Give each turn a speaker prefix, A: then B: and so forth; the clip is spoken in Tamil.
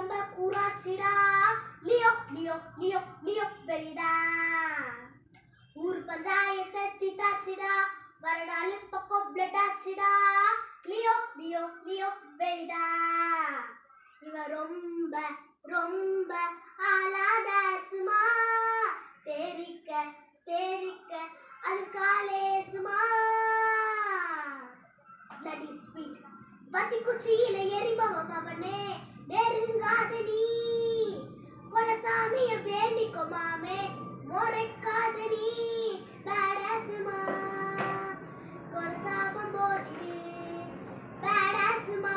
A: ரொம்ப கூறாச்சிடா லியோ லியோ லியோ லியோ வெரிடா ஊர் பஞ்சாயத்தை தீத்தாச்சிடா வரடாலு பக்கம் பிளட் ஆச்சிடா லியோ லியோ லியோ வெரிடா இவன் ரொம்ப ரொம்ப ஆளாத சும்மா தேரிக்க தேரிக்க அது காலேசுமா bloody sweet வத்தி குச்சியில எரிபவன் அவனே நெருங்காத நீ கொலசாமிய வேண்டிக்கோ மாமே மொறைக்காத நீ பேடாசுமா கொலசாமம் போரிடு பேடாசுமா